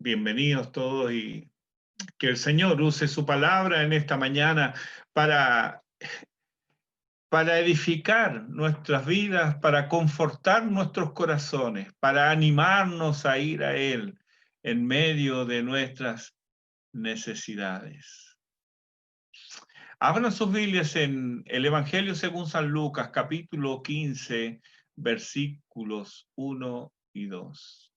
Bienvenidos todos y que el Señor use su palabra en esta mañana para, para edificar nuestras vidas, para confortar nuestros corazones, para animarnos a ir a Él en medio de nuestras necesidades. Abran sus Biblias en el Evangelio según San Lucas, capítulo 15, versículos 1 y 2.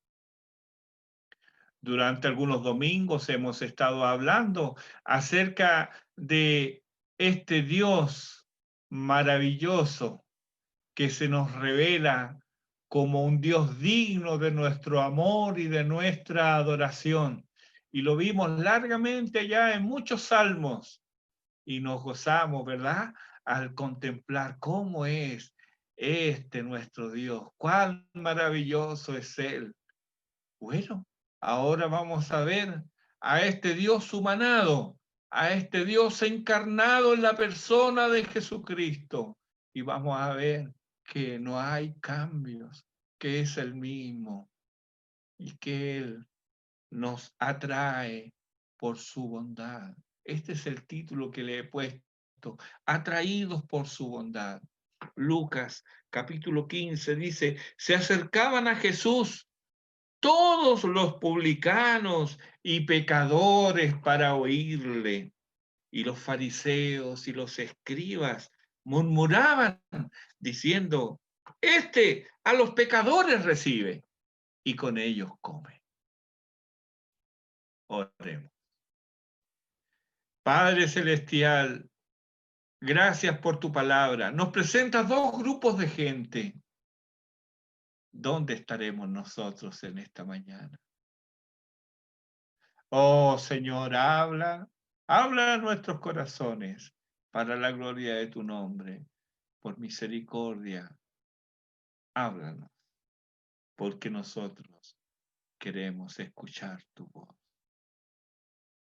Durante algunos domingos hemos estado hablando acerca de este Dios maravilloso que se nos revela como un Dios digno de nuestro amor y de nuestra adoración. Y lo vimos largamente ya en muchos salmos y nos gozamos, ¿verdad? Al contemplar cómo es este nuestro Dios, cuán maravilloso es Él. Bueno, ahora vamos a ver a este Dios humanado, a este Dios encarnado en la persona de Jesucristo. Y vamos a ver que no hay cambios, que es el mismo y que Él nos atrae por su bondad. Este es el título que le he puesto, atraídos por su bondad. Lucas capítulo 15 dice, se acercaban a Jesús todos los publicanos y pecadores para oírle. Y los fariseos y los escribas murmuraban diciendo, este a los pecadores recibe y con ellos come. Oremos. Padre Celestial, gracias por tu palabra. Nos presentas dos grupos de gente. ¿Dónde estaremos nosotros en esta mañana? Oh Señor, habla a nuestros corazones para la gloria de tu nombre. Por misericordia, háblanos, porque nosotros queremos escuchar tu voz.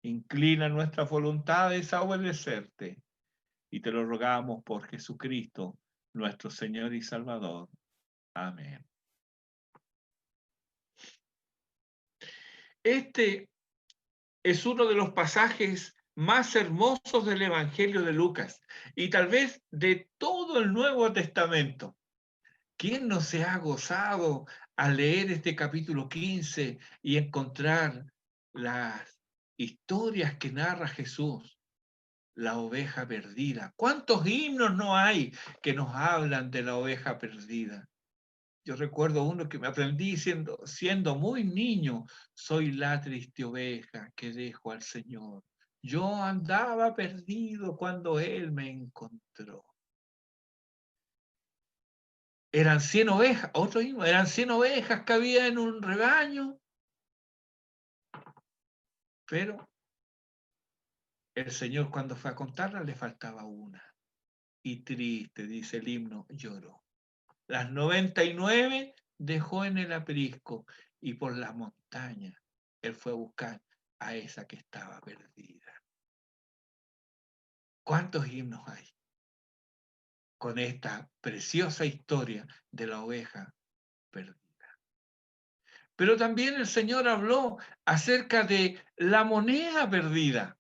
Inclina nuestras voluntades a obedecerte y te lo rogamos por Jesucristo, nuestro Señor y Salvador. Amén. Este es uno de los pasajes más hermosos del Evangelio de Lucas y tal vez de todo el Nuevo Testamento. ¿Quién no se ha gozado al leer este capítulo 15 y encontrar las historias que narra Jesús, la oveja perdida? ¿Cuántos himnos no hay que nos hablan de la oveja perdida? Yo recuerdo uno que me aprendí siendo muy niño. Soy la triste oveja que dejo al Señor. Yo andaba perdido cuando Él me encontró. Eran 100 ovejas, otro himno, eran 100 ovejas que había en un rebaño, pero el Señor cuando fue a contarla le faltaba una. Y triste, dice el himno, lloró. Las 99 dejó en el aprisco y por las montañas él fue a buscar a esa que estaba perdida. ¿Cuántos himnos hay con esta preciosa historia de la oveja perdida? Pero también el Señor habló acerca de la moneda perdida.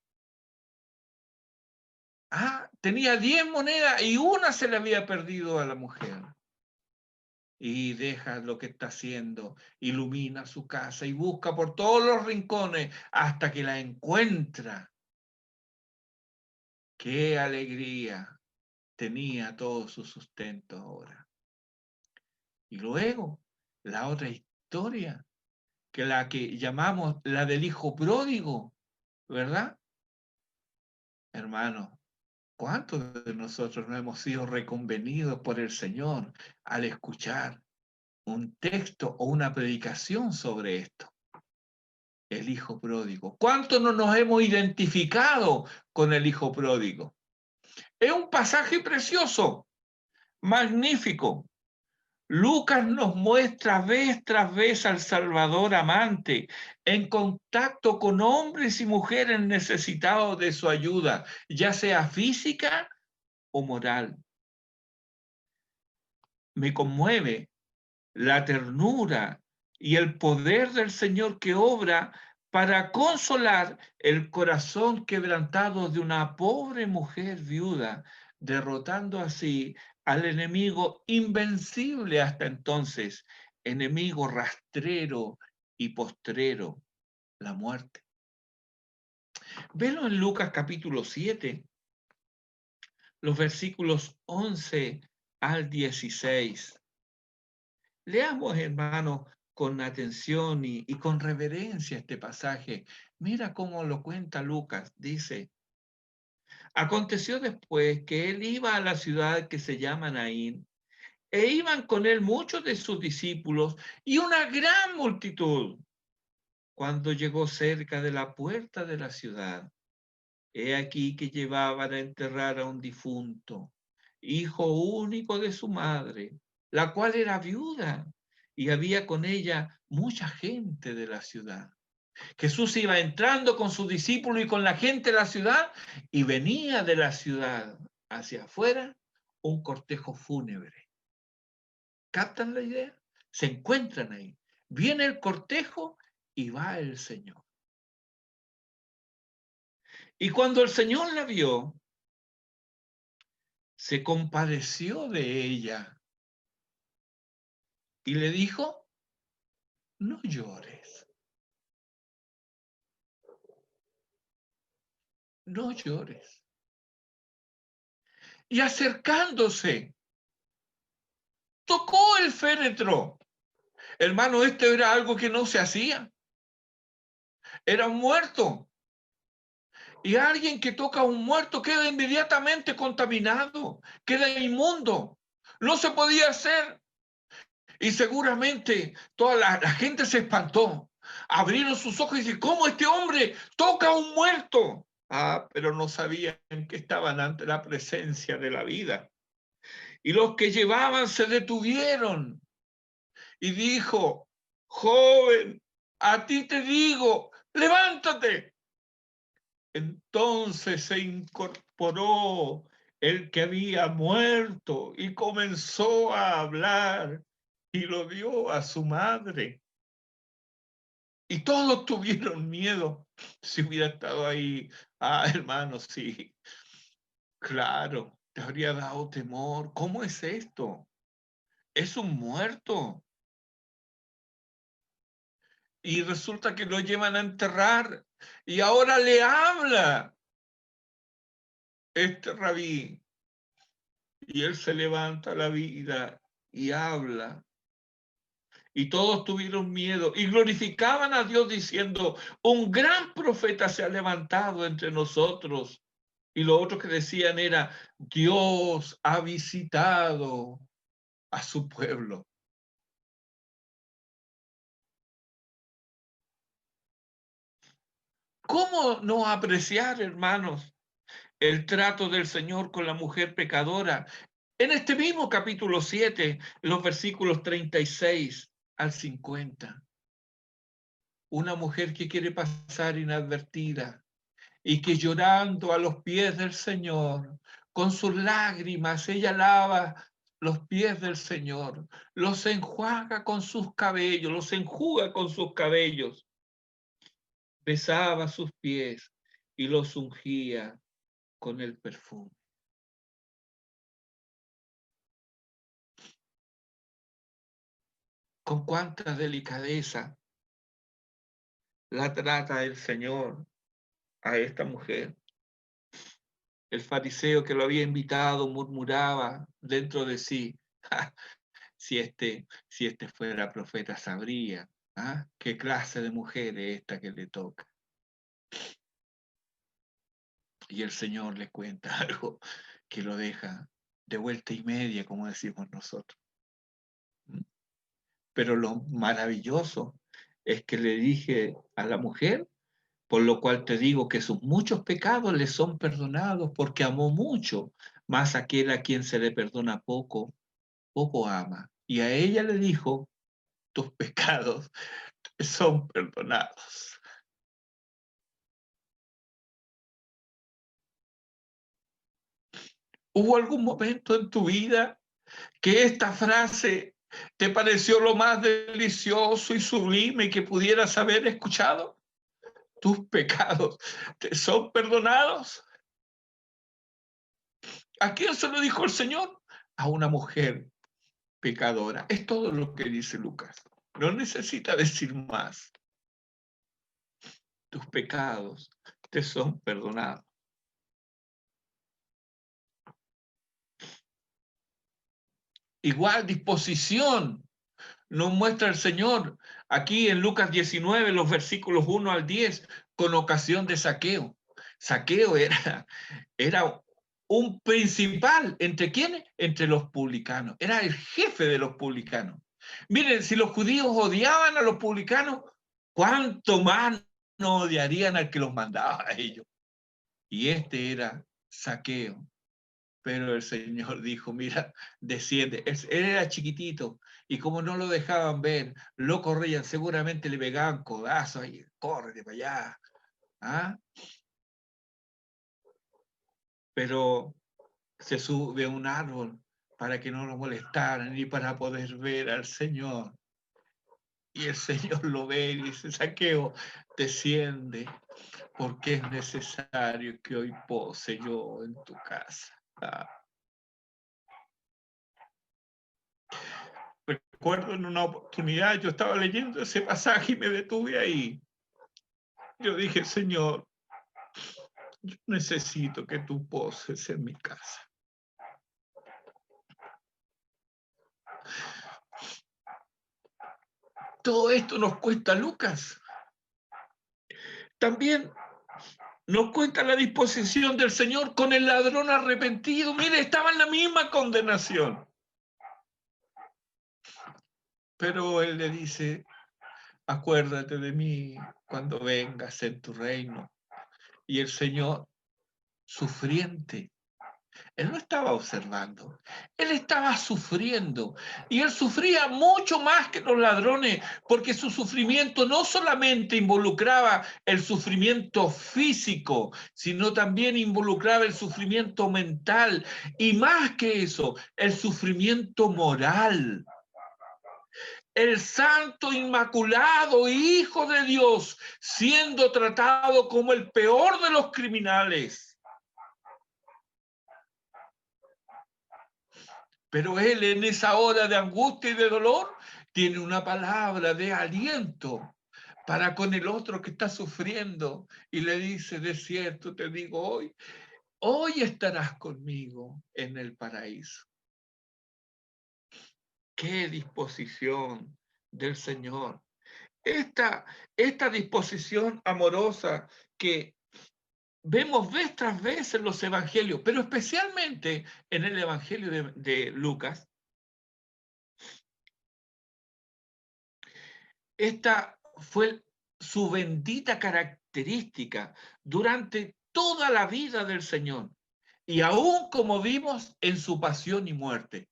Tenía 10 monedas y una se le había perdido a la mujer. Y deja lo que está haciendo, ilumina su casa y busca por todos los rincones hasta que la encuentra. ¡Qué alegría! Tenía todo su sustento ahora. Y luego, la otra historia, que la que llamamos la del hijo pródigo, ¿verdad? Hermano, ¿cuántos de nosotros no hemos sido reconvenidos por el Señor al escuchar un texto o una predicación sobre esto? El hijo pródigo. ¿Cuántos no nos hemos identificado con el hijo pródigo? Es un pasaje precioso, magnífico. Lucas nos muestra vez tras vez al Salvador amante, en contacto con hombres y mujeres necesitados de su ayuda, ya sea física o moral. Me conmueve la ternura y el poder del Señor que obra para consolar el corazón quebrantado de una pobre mujer viuda, derrotando así al enemigo invencible hasta entonces, enemigo rastrero y postrero, la muerte. Velo en Lucas capítulo 7, los versículos 11 al 16. Leamos, hermanos, con atención y con reverencia este pasaje. Mira cómo lo cuenta Lucas. Dice, aconteció después que él iba a la ciudad que se llama Naín, e iban con él muchos de sus discípulos y una gran multitud. Cuando llegó cerca de la puerta de la ciudad, he aquí que llevaban a enterrar a un difunto, hijo único de su madre, la cual era viuda, y había con ella mucha gente de la ciudad. Jesús iba entrando con sus discípulos y con la gente de la ciudad, y venía de la ciudad hacia afuera un cortejo fúnebre. ¿Captan la idea? Se encuentran ahí. Viene el cortejo y va el Señor. Y cuando el Señor la vio, se compadeció de ella y le dijo, no llores, no llores. Y acercándose, tocó el féretro. Hermano, esto era algo que no se hacía. Era un muerto. Y alguien que toca a un muerto queda inmediatamente contaminado, queda inmundo. No se podía hacer. Y seguramente toda la gente se espantó. Abrieron sus ojos y dicen, ¿cómo este hombre toca a un muerto? Ah, pero no sabían que estaban ante la presencia de la vida. Y los que llevaban se detuvieron. Y dijo, joven, a ti te digo, levántate. Entonces se incorporó el que había muerto y comenzó a hablar y lo dio a su madre. Y todos tuvieron miedo. Si hubiera estado ahí, hermano, sí, claro, te habría dado temor. ¿Cómo es esto? Es un muerto. Y resulta que lo llevan a enterrar y ahora le habla este rabí. Y él se levanta a la vida y habla. Y todos tuvieron miedo y glorificaban a Dios diciendo, un gran profeta se ha levantado entre nosotros. Y lo otro que decían era, Dios ha visitado a su pueblo. ¿Cómo no apreciar, hermanos, el trato del Señor con la mujer pecadora? En este mismo capítulo 7, los versículos 36 al 50. Una mujer que quiere pasar inadvertida y que llorando a los pies del Señor, con sus lágrimas, ella lava los pies del Señor, los enjuaga con sus cabellos, los enjuga con sus cabellos, besaba sus pies y los ungía con el perfume. Con cuánta delicadeza la trata el Señor a esta mujer. El fariseo que lo había invitado murmuraba dentro de sí, si este fuera profeta sabría, qué clase de mujer es esta que le toca. Y el Señor le cuenta algo que lo deja de vuelta y media, como decimos nosotros. Pero lo maravilloso es que le dije a la mujer, por lo cual te digo que sus muchos pecados le son perdonados porque amó mucho, más aquel a quien se le perdona poco, poco ama. Y a ella le dijo, tus pecados son perdonados. ¿Hubo algún momento en tu vida que esta frase te pareció lo más delicioso y sublime que pudieras haber escuchado? tus pecados te son perdonados. ¿A quién se lo dijo el Señor? A una mujer pecadora. Es todo lo que dice Lucas. No necesita decir más. Tus pecados te son perdonados. Igual disposición nos muestra el Señor aquí en Lucas 19, los versículos 1 al 10, con ocasión de Zaqueo. Zaqueo era un principal. ¿Entre quiénes? Entre los publicanos. Era el jefe de los publicanos. Miren, si los judíos odiaban a los publicanos, ¿cuánto más no odiarían al que los mandaba a ellos? Y este era Zaqueo. Pero el Señor dijo, mira, desciende. Él era chiquitito y como no lo dejaban ver, lo corrían, seguramente le pegaban codazos y córrete para allá. ¿Ah? Pero se sube a un árbol para que no lo molestaran y para poder ver al Señor. Y el Señor lo ve y dice, Zaqueo, desciende, porque es necesario que hoy pose yo en tu casa. Ah. Recuerdo en una oportunidad, yo estaba leyendo ese pasaje y me detuve ahí. Yo dije, Señor, yo necesito que tú poses en mi casa. Todo esto nos cuesta Lucas. También nos cuenta la disposición del Señor con el ladrón arrepentido. Mire, estaba en la misma condenación. Pero él le dice, acuérdate de mí cuando vengas en tu reino. Y el Señor, sufriente, él no estaba observando, él estaba sufriendo. Y él sufría mucho más que los ladrones, porque su sufrimiento no solamente involucraba el sufrimiento físico, sino también involucraba el sufrimiento mental. Y más que eso, el sufrimiento moral. El santo inmaculado Hijo de Dios siendo tratado como el peor de los criminales. Pero él en esa hora de angustia y de dolor tiene una palabra de aliento para con el otro que está sufriendo y le dice, de cierto te digo hoy estarás conmigo en el paraíso. Qué disposición del Señor. Esta disposición amorosa que vemos vez tras vez en los evangelios, pero especialmente en el evangelio de Lucas. Esta fue su bendita característica durante toda la vida del Señor y aún como vimos en su pasión y muerte.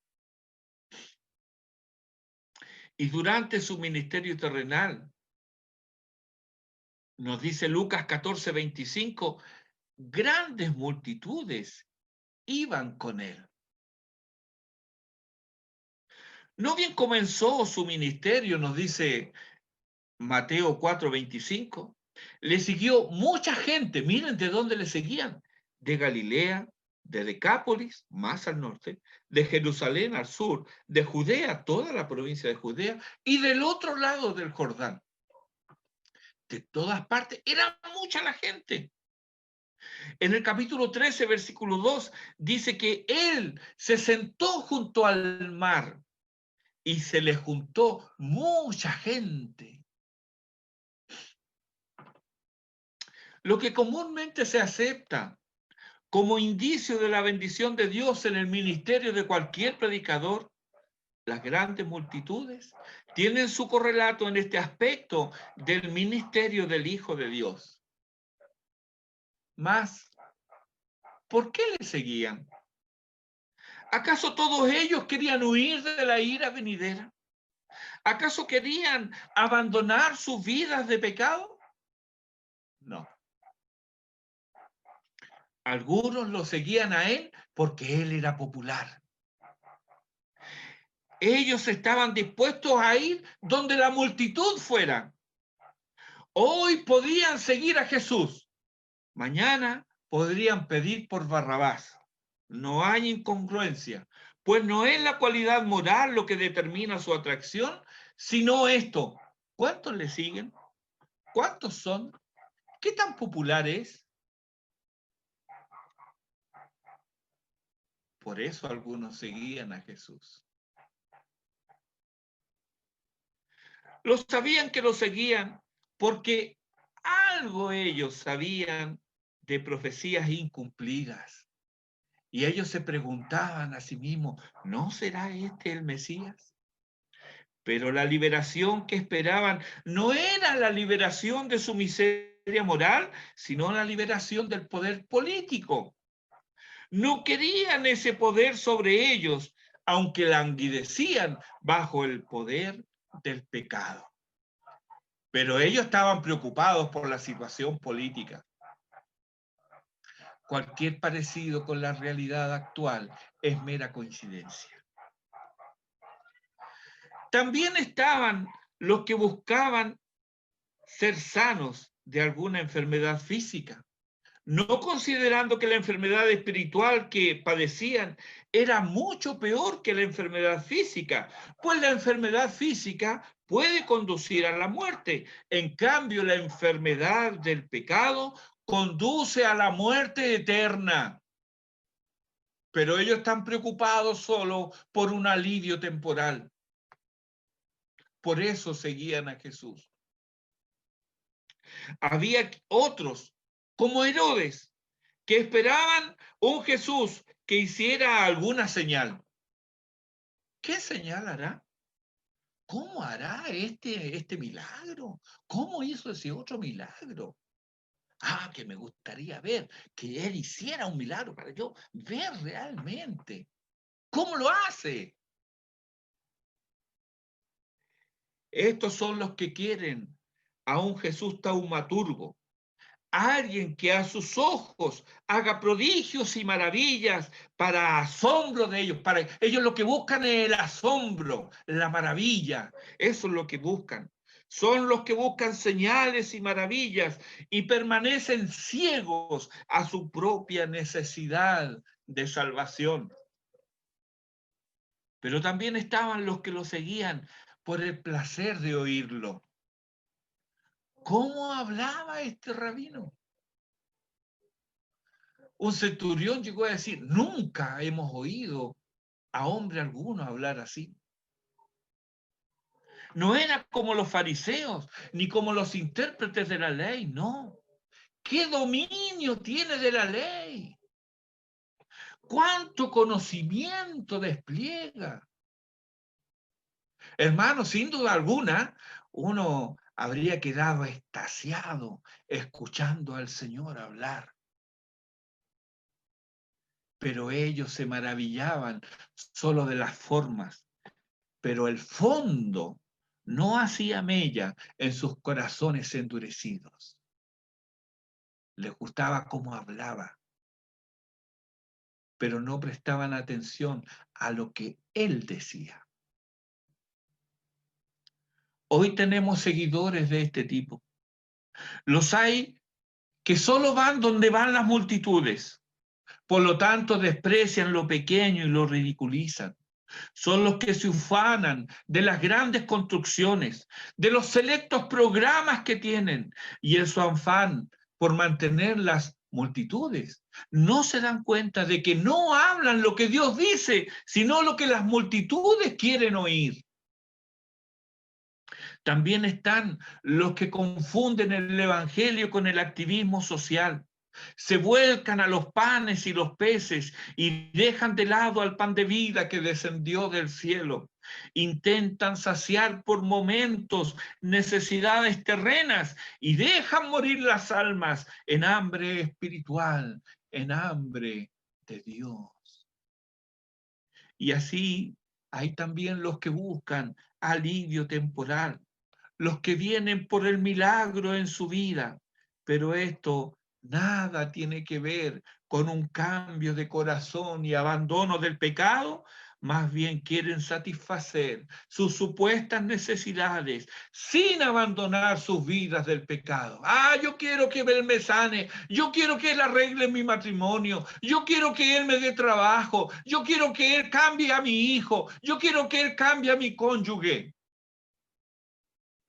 Y durante su ministerio terrenal, nos dice Lucas 14:25, grandes multitudes iban con él. No bien comenzó su ministerio, nos dice Mateo 4:25, le siguió mucha gente. Miren de dónde le seguían: de Galilea, de Decápolis, más al norte, de Jerusalén al sur, de Judea, toda la provincia de Judea, y del otro lado del Jordán. De todas partes, era mucha la gente. En el capítulo 13, versículo 2, dice que él se sentó junto al mar y se le juntó mucha gente. Lo que comúnmente se acepta como indicio de la bendición de Dios en el ministerio de cualquier predicador, las grandes multitudes tienen su correlato en este aspecto del ministerio del Hijo de Dios. Mas, ¿por qué le seguían? ¿Acaso todos ellos querían huir de la ira venidera? ¿Acaso querían abandonar sus vidas de pecado? No. Algunos lo seguían a él porque él era popular. Ellos estaban dispuestos a ir donde la multitud fuera. Hoy podían seguir a Jesús, mañana podrían pedir por Barrabás. No hay incongruencia, pues no es la cualidad moral lo que determina su atracción, sino esto. ¿Cuántos le siguen? ¿Cuántos son? ¿Qué tan popular es? Por eso algunos seguían a Jesús. Los sabían que lo seguían porque algo ellos sabían de profecías incumplidas. Y ellos se preguntaban a sí mismos, ¿no será este el Mesías? Pero la liberación que esperaban no era la liberación de su miseria moral, sino la liberación del poder político. No querían ese poder sobre ellos, aunque languidecían bajo el poder del pecado. Pero ellos estaban preocupados por la situación política. Cualquier parecido con la realidad actual es mera coincidencia. También estaban los que buscaban ser sanos de alguna enfermedad física, no considerando que la enfermedad espiritual que padecían era mucho peor que la enfermedad física, pues la enfermedad física puede conducir a la muerte. En cambio, la enfermedad del pecado conduce a la muerte eterna. Pero ellos están preocupados solo por un alivio temporal. Por eso seguían a Jesús. Había otros, como Herodes, que esperaban un Jesús que hiciera alguna señal. ¿Qué señal hará? ¿Cómo hará este milagro? ¿Cómo hizo ese otro milagro? Ah, que me gustaría ver que él hiciera un milagro para yo ver realmente. ¿Cómo lo hace? Estos son los que quieren a un Jesús taumaturgo, alguien que a sus ojos haga prodigios y maravillas para asombro de ellos. Para ellos lo que buscan es el asombro, la maravilla. Eso es lo que buscan. Son los que buscan señales y maravillas y permanecen ciegos a su propia necesidad de salvación. Pero también estaban los que lo seguían por el placer de oírlo. ¿Cómo hablaba este rabino? Un centurión llegó a decir, nunca hemos oído a hombre alguno hablar así. No era como los fariseos, ni como los intérpretes de la ley, no. ¿Qué dominio tiene de la ley? ¿Cuánto conocimiento despliega? Hermano, sin duda alguna, uno habría quedado extasiado escuchando al Señor hablar. Pero ellos se maravillaban solo de las formas, pero el fondo no hacía mella en sus corazones endurecidos. Les gustaba cómo hablaba, pero no prestaban atención a lo que él decía. Hoy tenemos seguidores de este tipo. Los hay que solo van donde van las multitudes, por lo tanto desprecian lo pequeño y lo ridiculizan. Son los que se ufanan de las grandes construcciones, de los selectos programas que tienen y en su afán por mantener las multitudes. No se dan cuenta de que no hablan lo que Dios dice, sino lo que las multitudes quieren oír. También están los que confunden el evangelio con el activismo social. Se vuelcan a los panes y los peces y dejan de lado al pan de vida que descendió del cielo. Intentan saciar por momentos necesidades terrenas y dejan morir las almas en hambre espiritual, en hambre de Dios. Y así hay también los que buscan alivio temporal, los que vienen por el milagro en su vida, pero esto nada tiene que ver con un cambio de corazón y abandono del pecado, más bien quieren satisfacer sus supuestas necesidades sin abandonar sus vidas del pecado. Ah, yo quiero que Él me sane, yo quiero que Él arregle mi matrimonio, yo quiero que Él me dé trabajo, yo quiero que Él cambie a mi hijo, yo quiero que Él cambie a mi cónyuge.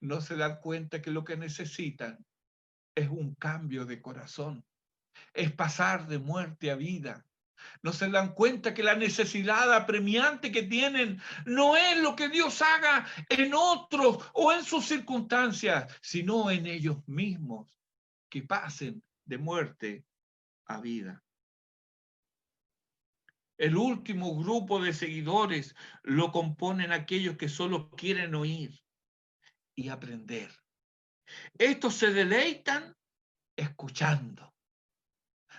No se dan cuenta que lo que necesitan es un cambio de corazón, es pasar de muerte a vida. No se dan cuenta que la necesidad apremiante que tienen no es lo que Dios haga en otros o en sus circunstancias, sino en ellos mismos, que pasen de muerte a vida. El último grupo de seguidores lo componen aquellos que solo quieren oír y aprender. Estos se deleitan escuchando.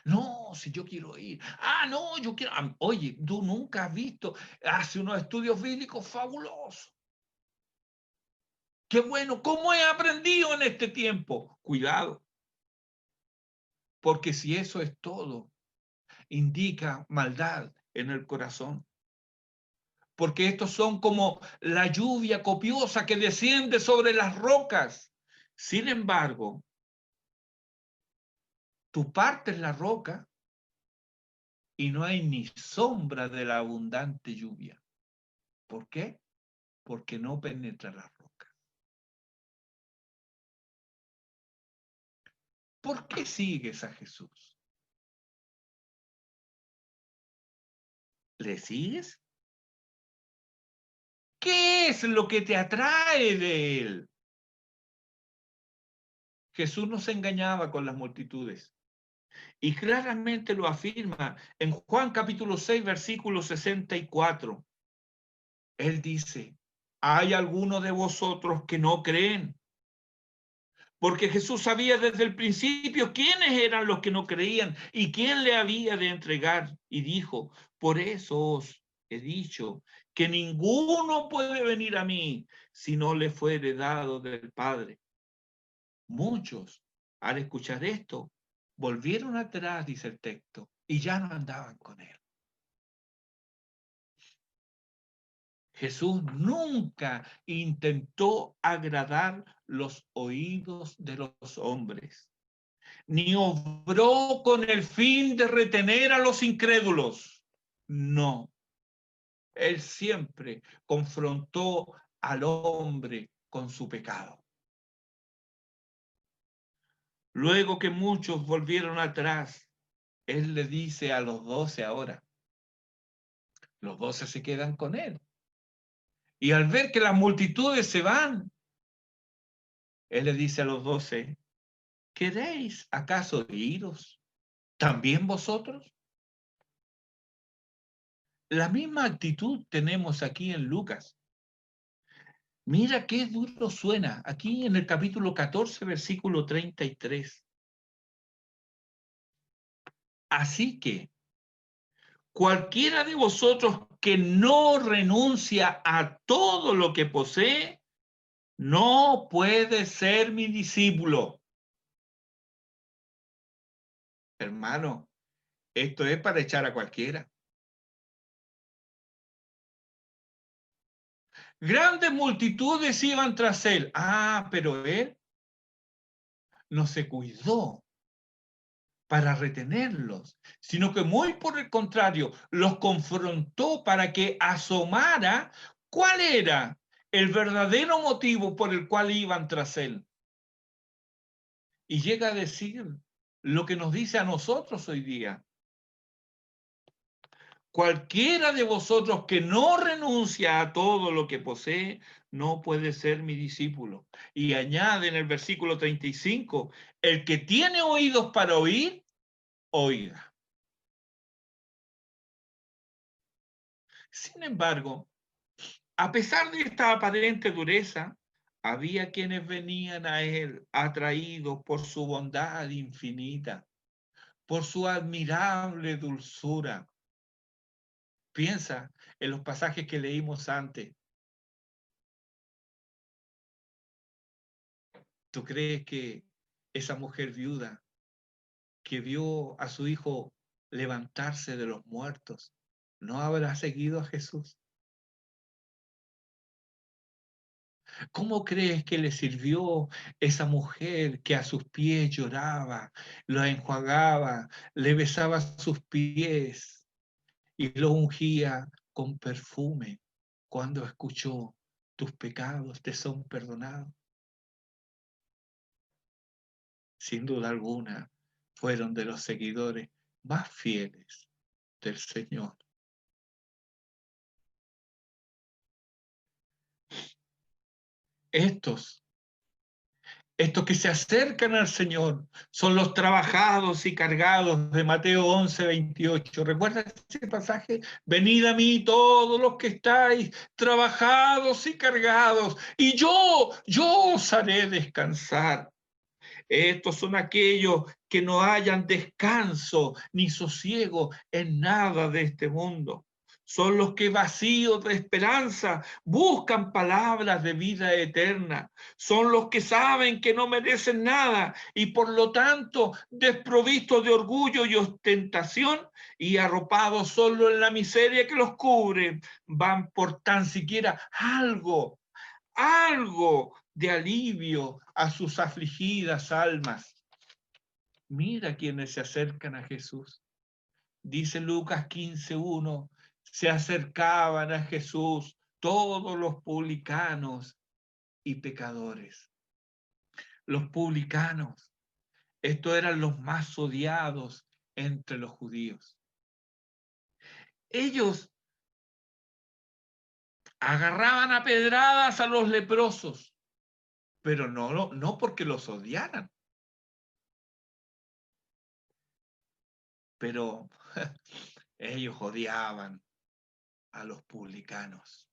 No, si yo quiero ir. Ah, no, yo quiero. Oye, tú nunca has visto. Hace unos estudios bíblicos fabulosos. Qué bueno. ¿Cómo he aprendido en este tiempo? Cuidado. Porque si eso es todo, indica maldad en el corazón. Porque estos son como la lluvia copiosa que desciende sobre las rocas. Sin embargo, tú partes la roca y no hay ni sombra de la abundante lluvia. ¿Por qué? Porque no penetra la roca. ¿Por qué sigues a Jesús? ¿Le sigues? ¿Qué es lo que te atrae de él? Jesús no se engañaba con las multitudes y claramente lo afirma en Juan capítulo 6, versículo 64. Él dice, ¿hay alguno de vosotros que no creen? Porque Jesús sabía desde el principio quiénes eran los que no creían y quién le había de entregar. Y dijo, por eso os he dicho que ninguno puede venir a mí si no le fuere dado del Padre. Muchos, al escuchar esto, volvieron atrás, dice el texto, y ya no andaban con él. Jesús nunca intentó agradar los oídos de los hombres, ni obró con el fin de retener a los incrédulos. No, él siempre confrontó al hombre con su pecado. Luego que muchos volvieron atrás, él le dice a los 12 ahora, los 12 se quedan con él. Y al ver que las multitudes se van, él le dice a los 12, ¿queréis acaso iros también vosotros? La misma actitud tenemos aquí en Lucas. Mira qué duro suena aquí en el capítulo 14, versículo 33. Así que cualquiera de vosotros que no renuncia a todo lo que posee, no puede ser mi discípulo. Hermano, esto es para echar a cualquiera. Grandes multitudes iban tras él. Ah, pero él no se cuidó para retenerlos, sino que muy por el contrario, los confrontó para que asomara cuál era el verdadero motivo por el cual iban tras él. Y llega a decir lo que nos dice a nosotros hoy día. Cualquiera de vosotros que no renuncia a todo lo que posee, no puede ser mi discípulo. Y añade en el versículo 35, el que tiene oídos para oír, oiga. Sin embargo, a pesar de esta aparente dureza, había quienes venían a él atraídos por su bondad infinita, por su admirable dulzura. Piensa en los pasajes que leímos antes. ¿Tú crees que esa mujer viuda que vio a su hijo levantarse de los muertos no habrá seguido a Jesús? ¿Cómo crees que le sirvió esa mujer que a sus pies lloraba, lo enjuagaba, le besaba sus pies y lo ungía con perfume cuando escuchó tus pecados te son perdonados? Sin duda alguna, fueron de los seguidores más fieles del Señor. Estos Estos que se acercan al Señor son los trabajados y cargados de Mateo 11:28. ¿Recuerda ese pasaje? Venid a mí todos los que estáis trabajados y cargados, y yo os haré descansar. Estos son aquellos que no hayan descanso ni sosiego en nada de este mundo. Son los que vacíos de esperanza buscan palabras de vida eterna. Son los que saben que no merecen nada y por lo tanto desprovistos de orgullo y ostentación y arropados solo en la miseria que los cubre, van por tan siquiera algo de alivio a sus afligidas almas. Mira quienes se acercan a Jesús. Dice Lucas 15:1, se acercaban a Jesús todos los publicanos y pecadores. Los publicanos, estos eran los más odiados entre los judíos. Ellos agarraban a pedradas a los leprosos, pero no porque los odiaran, pero ellos odiaban a los publicanos.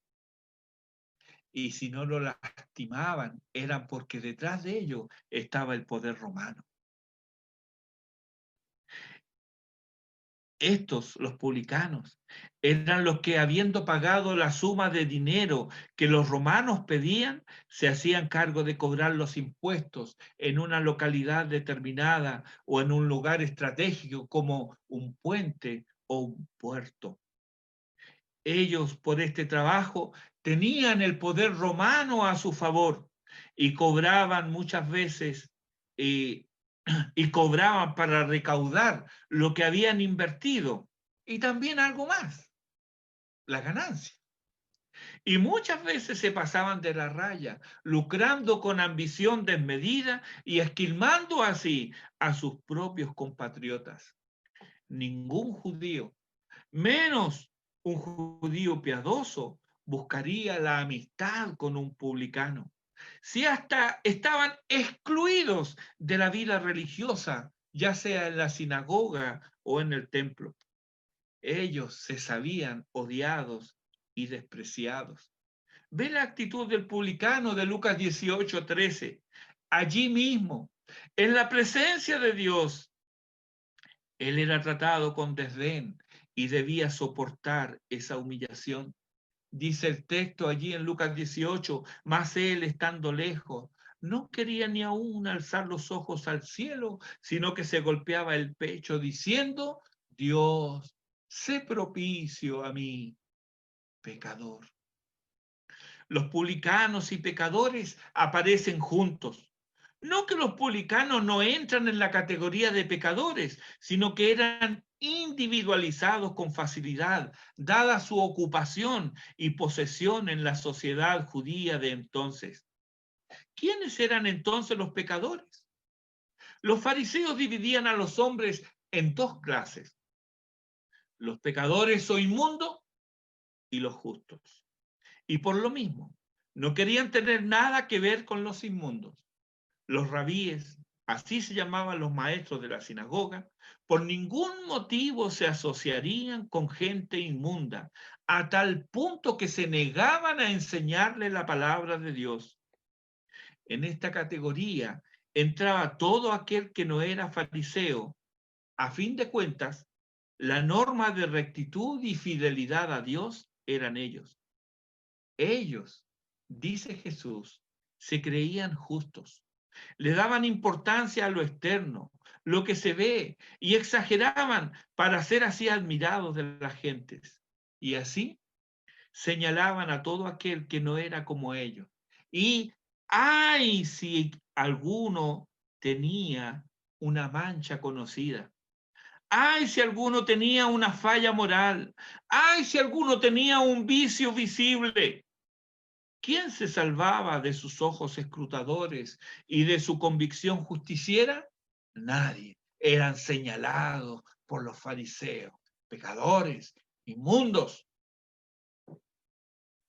Y si no lo lastimaban, eran porque detrás de ellos estaba el poder romano. Estos, los publicanos, eran los que, habiendo pagado la suma de dinero que los romanos pedían, se hacían cargo de cobrar los impuestos en una localidad determinada o en un lugar estratégico como un puente o un puerto. Ellos, por este trabajo, tenían el poder romano a su favor y cobraban muchas veces eh, y cobraban para recaudar lo que habían invertido y también algo más, la ganancia. Y muchas veces se pasaban de la raya, lucrando con ambición desmedida y esquilmando así a sus propios compatriotas. Ningún judío, menos un judío piadoso, buscaría la amistad con un publicano. Si hasta estaban excluidos de la vida religiosa, ya sea en la sinagoga o en el templo, ellos se sabían odiados y despreciados. Ve la actitud del publicano de Lucas 18:13. Allí mismo, en la presencia de Dios, él era tratado con desdén y debía soportar esa humillación. Dice el texto allí en Lucas 18, mas él estando lejos, no quería ni aún alzar los ojos al cielo, sino que se golpeaba el pecho diciendo, Dios, sé propicio a mí, pecador. Los publicanos y pecadores aparecen juntos. No que los publicanos no entran en la categoría de pecadores, sino que eran individualizados con facilidad, dada su ocupación y posesión en la sociedad judía de entonces. ¿Quiénes eran entonces los pecadores? Los fariseos dividían a los hombres en dos clases, los pecadores o inmundos y los justos. Y por lo mismo, no querían tener nada que ver con los inmundos. Los rabíes, así se llamaban los maestros de la sinagoga, por ningún motivo se asociarían con gente inmunda, a tal punto que se negaban a enseñarle la palabra de Dios. En esta categoría entraba todo aquel que no era fariseo. A fin de cuentas, la norma de rectitud y fidelidad a Dios eran ellos. Ellos, dice Jesús, se creían justos. Le daban importancia a lo externo, lo que se ve, y exageraban para ser así admirados de las gentes. Y así señalaban a todo aquel que no era como ellos. Y ay, si alguno tenía una mancha conocida. Ay, si alguno tenía una falla moral. Ay, si alguno tenía un vicio visible. ¿Quién se salvaba de sus ojos escrutadores y de su convicción justiciera? Nadie. Eran señalados por los fariseos, pecadores, inmundos.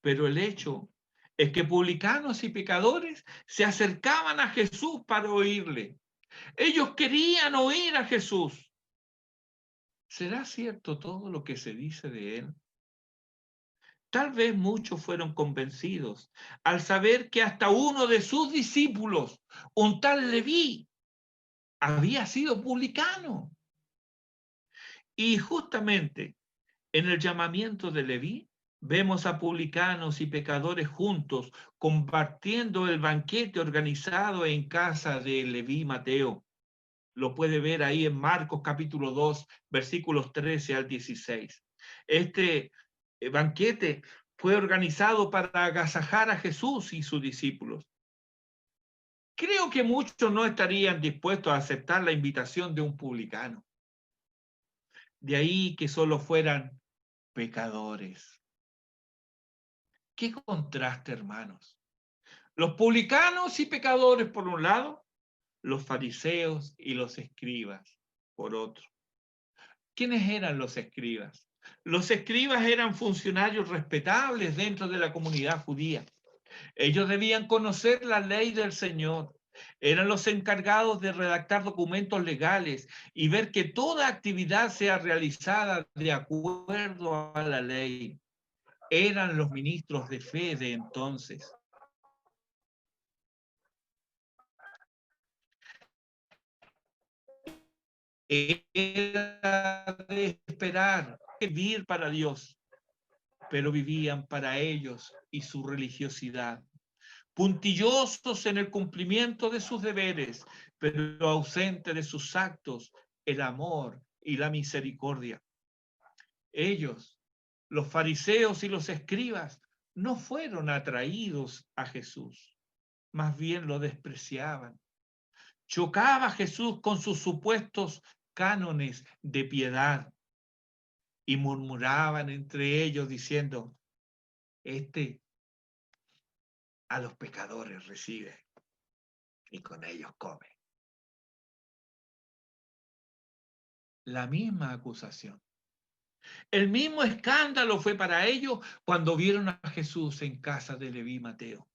Pero el hecho es que publicanos y pecadores se acercaban a Jesús para oírle. Ellos querían oír a Jesús. ¿Será cierto todo lo que se dice de él? Tal vez muchos fueron convencidos al saber que hasta uno de sus discípulos, un tal Leví, había sido publicano. Y justamente en el llamamiento de Leví, vemos a publicanos y pecadores juntos compartiendo el banquete organizado en casa de Leví Mateo. Lo puede ver ahí en Marcos capítulo 2, versículos 13 al 16. Este banquete fue organizado para agasajar a Jesús y sus discípulos. Creo que muchos no estarían dispuestos a aceptar la invitación de un publicano. De ahí que solo fueran pecadores. Qué contraste, hermanos. Los publicanos y pecadores por un lado, los fariseos y los escribas por otro. ¿Quiénes eran los escribas? Los escribas eran funcionarios respetables dentro de la comunidad judía. Ellos debían conocer la ley del Señor. Eran los encargados de redactar documentos legales y ver que toda actividad sea realizada de acuerdo a la ley. Eran los ministros de fe de entonces. Era de esperar vivir para Dios, pero vivían para ellos y su religiosidad. Puntillosos en el cumplimiento de sus deberes, pero ausente de sus actos, el amor y la misericordia. Ellos, los fariseos y los escribas, no fueron atraídos a Jesús, más bien lo despreciaban. Chocaba Jesús con sus supuestos cánones de piedad y murmuraban entre ellos diciendo, este a los pecadores recibe y con ellos come. La misma acusación. El mismo escándalo fue para ellos cuando vieron a Jesús en casa de Leví Mateo.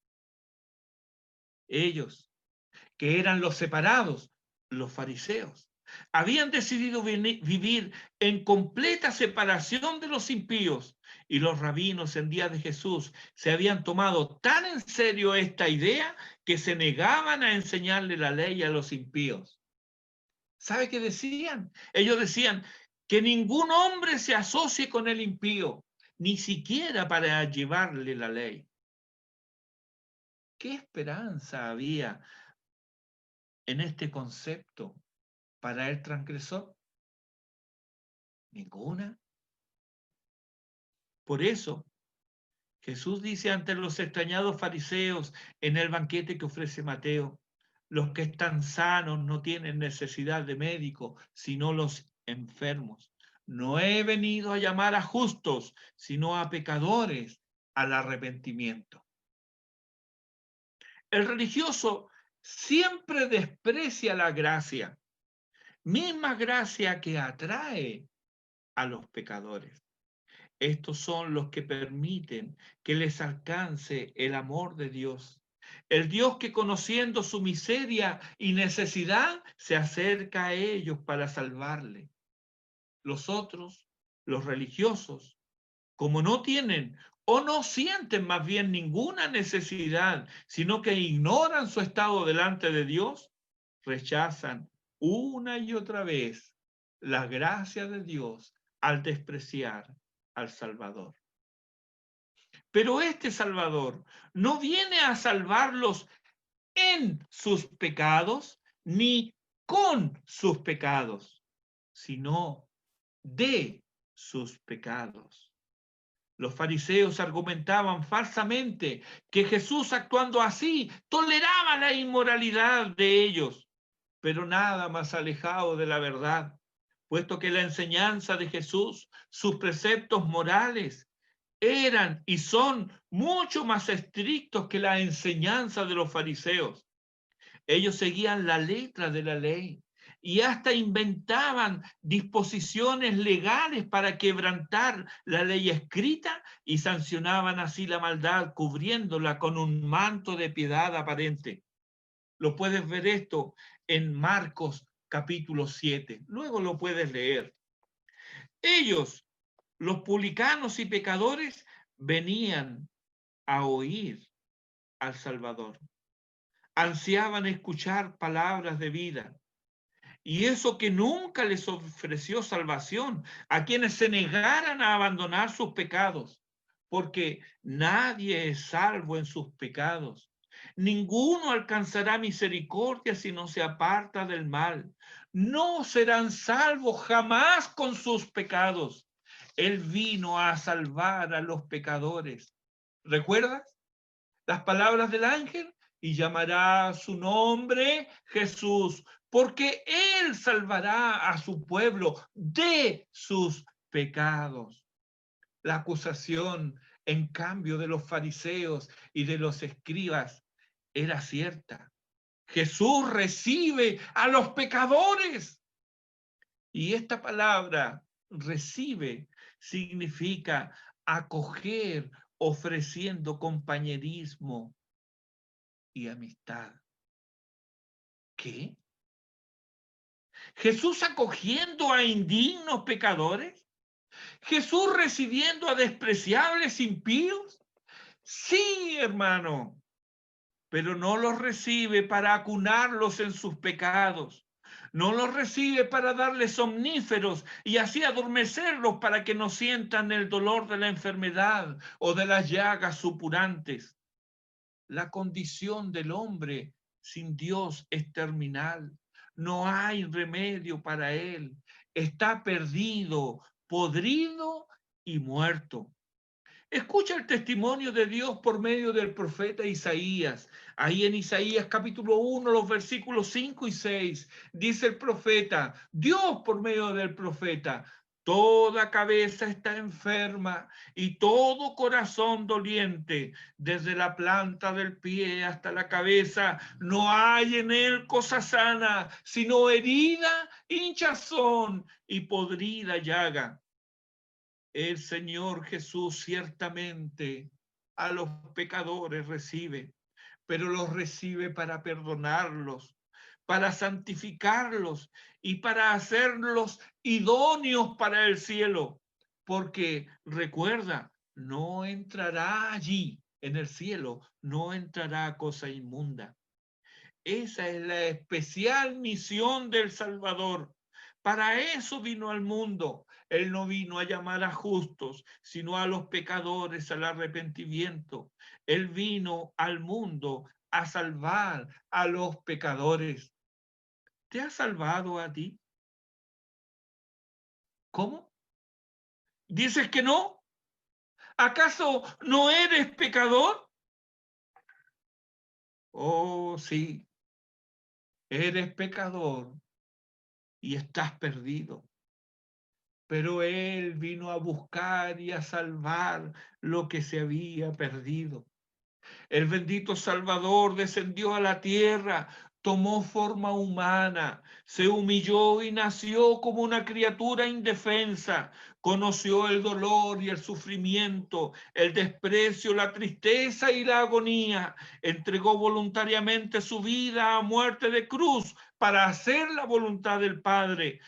Ellos, que eran los separados, los fariseos, habían decidido vivir en completa separación de los impíos, y los rabinos en días de Jesús se habían tomado tan en serio esta idea que se negaban a enseñarle la ley a los impíos. ¿Sabe qué decían? Ellos decían que ningún hombre se asocie con el impío, ni siquiera para llevarle la ley. ¿Qué esperanza había en este concepto para el transgresor? Ninguna. Por eso, Jesús dice ante los extrañados fariseos en el banquete que ofrece Mateo, los que están sanos no tienen necesidad de médico, sino los enfermos. No he venido a llamar a justos, sino a pecadores al arrepentimiento. El religioso siempre desprecia la gracia, misma gracia que atrae a los pecadores. Estos son los que permiten que les alcance el amor de Dios. El Dios que conociendo su miseria y necesidad se acerca a ellos para salvarle. Los otros, los religiosos, como no tienen o no sienten más bien ninguna necesidad, sino que ignoran su estado delante de Dios, rechazan una y otra vez la gracia de Dios al despreciar al Salvador. Pero este Salvador no viene a salvarlos en sus pecados ni con sus pecados, sino de sus pecados. Los fariseos argumentaban falsamente que Jesús, actuando así, toleraba la inmoralidad de ellos, pero nada más alejado de la verdad, puesto que la enseñanza de Jesús, sus preceptos morales, eran y son mucho más estrictos que la enseñanza de los fariseos. Ellos seguían la letra de la ley y hasta inventaban disposiciones legales para quebrantar la ley escrita y sancionaban así la maldad, cubriéndola con un manto de piedad aparente. Lo puedes ver esto en Marcos capítulo 7. Luego lo puedes leer. Ellos, los publicanos y pecadores, venían a oír al Salvador. Ansiaban escuchar palabras de vida. Y eso que nunca les ofreció salvación a quienes se negaran a abandonar sus pecados, porque nadie es salvo en sus pecados. Ninguno alcanzará misericordia si no se aparta del mal. No serán salvos jamás con sus pecados. Él vino a salvar a los pecadores. ¿Recuerdas las palabras del ángel? Y llamará su nombre Jesús, porque él salvará a su pueblo de sus pecados. La acusación, en cambio, de los fariseos y de los escribas era cierta. Jesús recibe a los pecadores. Y esta palabra, recibe, significa acoger, ofreciendo compañerismo y amistad. ¿Qué? ¿Jesús acogiendo a indignos pecadores? ¿Jesús recibiendo a despreciables impíos? Sí, hermano, pero no los recibe para acunarlos en sus pecados. No los recibe para darles somníferos y así adormecerlos para que no sientan el dolor de la enfermedad o de las llagas supurantes. La condición del hombre sin Dios es terminal. No hay remedio para él. Está perdido, podrido y muerto. Escucha el testimonio de Dios por medio del profeta Isaías. Ahí en Isaías capítulo 1, los versículos 5 y 6, dice el profeta, Dios por medio del profeta, toda cabeza está enferma y todo corazón doliente, desde la planta del pie hasta la cabeza, no hay en él cosa sana, sino herida, hinchazón y podrida llaga. El Señor Jesús ciertamente a los pecadores recibe, pero los recibe para perdonarlos, para santificarlos y para hacerlos idóneos para el cielo. Porque recuerda, no entrará allí en el cielo, no entrará cosa inmunda. Esa es la especial misión del Salvador. Para eso vino al mundo. Él no vino a llamar a justos, sino a los pecadores al arrepentimiento. Él vino al mundo a salvar a los pecadores. ¿Te ha salvado a ti? ¿Cómo? ¿Dices que no? ¿Acaso no eres pecador? Oh, sí, eres pecador y estás perdido. Pero Él vino a buscar y a salvar lo que se había perdido. El bendito Salvador descendió a la tierra, tomó forma humana, se humilló y nació como una criatura indefensa. Conoció el dolor y el sufrimiento, el desprecio, la tristeza y la agonía. Entregó voluntariamente su vida a muerte de cruz para hacer la voluntad del Padre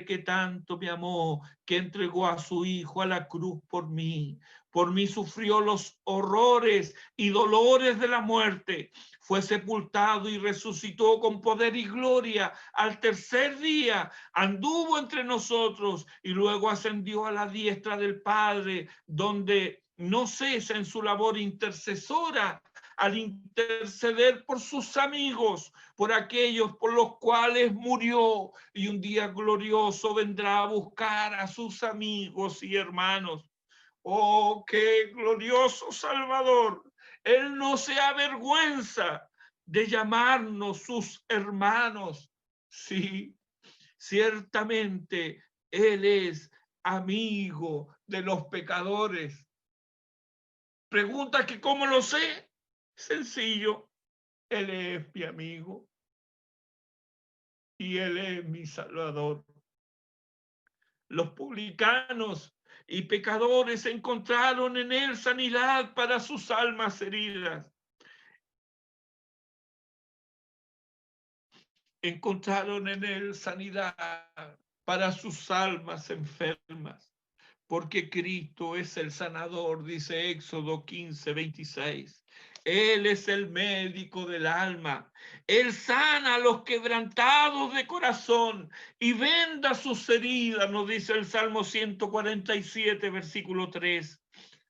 que tanto me amó, que entregó a su Hijo a la cruz por mí. Por mí sufrió los horrores y dolores de la muerte. Fue sepultado y resucitó con poder y gloria al tercer día. Anduvo entre nosotros y luego ascendió a la diestra del Padre, donde no cesa en su labor intercesora al interceder por sus amigos, por aquellos por los cuales murió, y un día glorioso vendrá a buscar a sus amigos y hermanos. Oh, qué glorioso Salvador. Él no se avergüenza de llamarnos sus hermanos. Sí, ciertamente Él es amigo de los pecadores. Pregunta que cómo lo sé. Sencillo, Él es mi amigo y Él es mi Salvador. Los publicanos y pecadores encontraron en Él sanidad para sus almas heridas. Encontraron en Él sanidad para sus almas enfermas, porque Cristo es el sanador, dice Éxodo 15:26. Él es el médico del alma. Él sana a los quebrantados de corazón y venda sus heridas, nos dice el Salmo 147, versículo 3.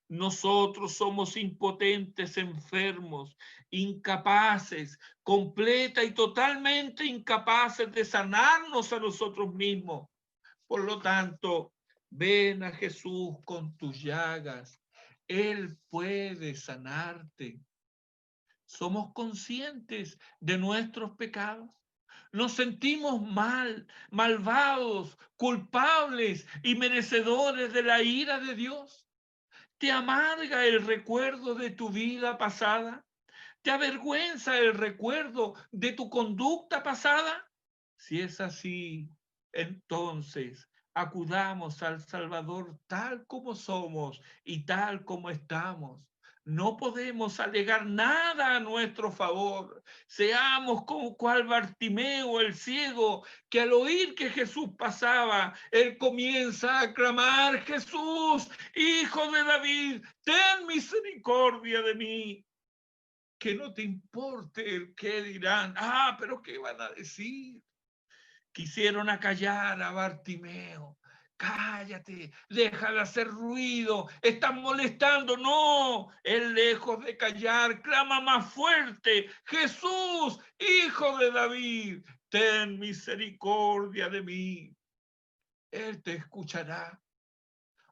Nosotros somos impotentes, enfermos, incapaces, completa y totalmente incapaces de sanarnos a nosotros mismos. Por lo tanto, ven a Jesús con tus llagas. Él puede sanarte. Somos conscientes de nuestros pecados. Nos sentimos mal, malvados, culpables y merecedores de la ira de Dios. ¿Te amarga el recuerdo de tu vida pasada? ¿Te avergüenza el recuerdo de tu conducta pasada? Si es así, entonces acudamos al Salvador tal como somos y tal como estamos. No podemos alegar nada a nuestro favor. Seamos como cual Bartimeo el ciego, que al oír que Jesús pasaba, él comienza a clamar: Jesús, Hijo de David, ten misericordia de mí. Que no te importe el qué dirán. Ah, pero ¿qué van a decir? Quisieron acallar a Bartimeo. Cállate, deja de hacer ruido, están molestando. No, él lejos de callar, clama más fuerte: Jesús, Hijo de David, ten misericordia de mí. Él te escuchará.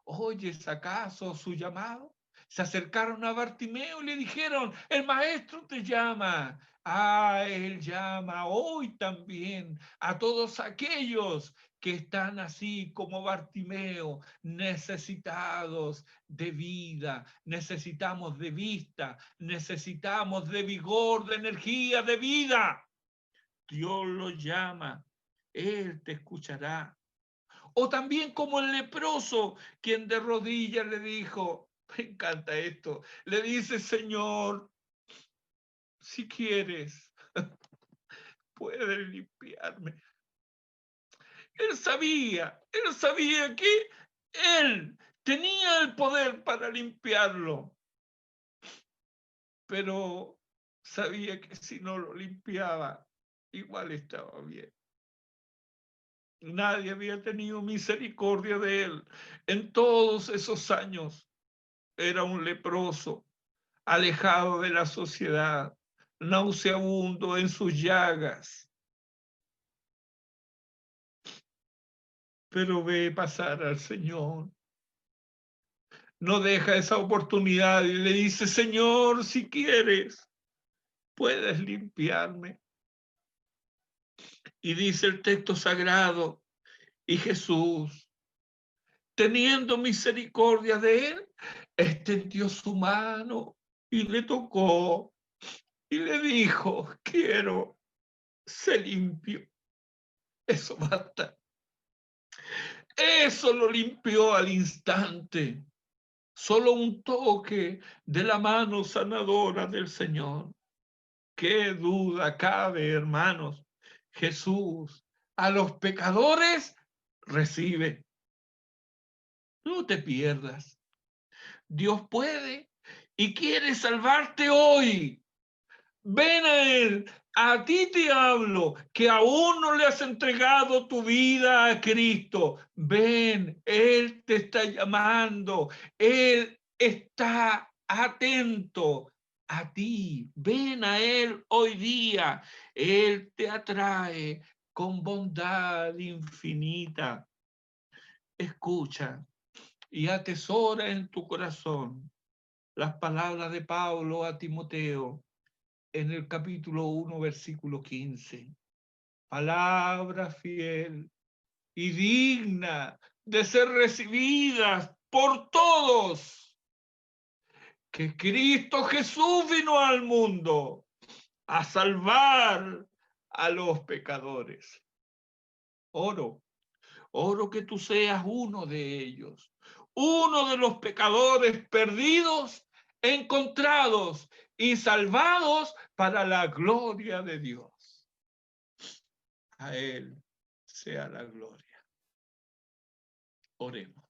¿Oyes acaso su llamado? Se acercaron a Bartimeo y le dijeron: el maestro te llama. Ah, él llama hoy también a todos aquellos que están así como Bartimeo, necesitados de vida, necesitamos de vista, necesitamos de vigor, de energía, de vida. Dios lo llama, Él te escuchará. O también como el leproso, quien de rodillas le dijo, me encanta esto, le dice: Señor, si quieres, puedes limpiarme. Él sabía que él tenía el poder para limpiarlo, pero sabía que si no lo limpiaba, igual estaba bien. Nadie había tenido misericordia de él en todos esos años. Era un leproso, alejado de la sociedad, nauseabundo en sus llagas. Pero ve pasar al Señor, no deja esa oportunidad y le dice: Señor, si quieres, puedes limpiarme. Y dice el texto sagrado, y Jesús, teniendo misericordia de él, extendió su mano y le tocó y le dijo: quiero, sé limpio. Eso basta. Eso lo limpió al instante. Solo un toque de la mano sanadora del Señor. Qué duda cabe, hermanos. Jesús a los pecadores recibe. No te pierdas. Dios puede y quiere salvarte hoy. Ven a Él. A ti te hablo, que aún no le has entregado tu vida a Cristo. Ven, Él te está llamando. Él está atento a ti. Ven a Él hoy día. Él te atrae con bondad infinita. Escucha, y atesora en tu corazón las palabras de Pablo a Timoteo en el capítulo 1, versículo 15. Palabra fiel y digna de ser recibidas por todos, que Cristo Jesús vino al mundo a salvar a los pecadores. Oro que tú seas uno de ellos, uno de los pecadores perdidos, encontrados y salvados para la gloria de Dios. A Él sea la gloria. Oremos.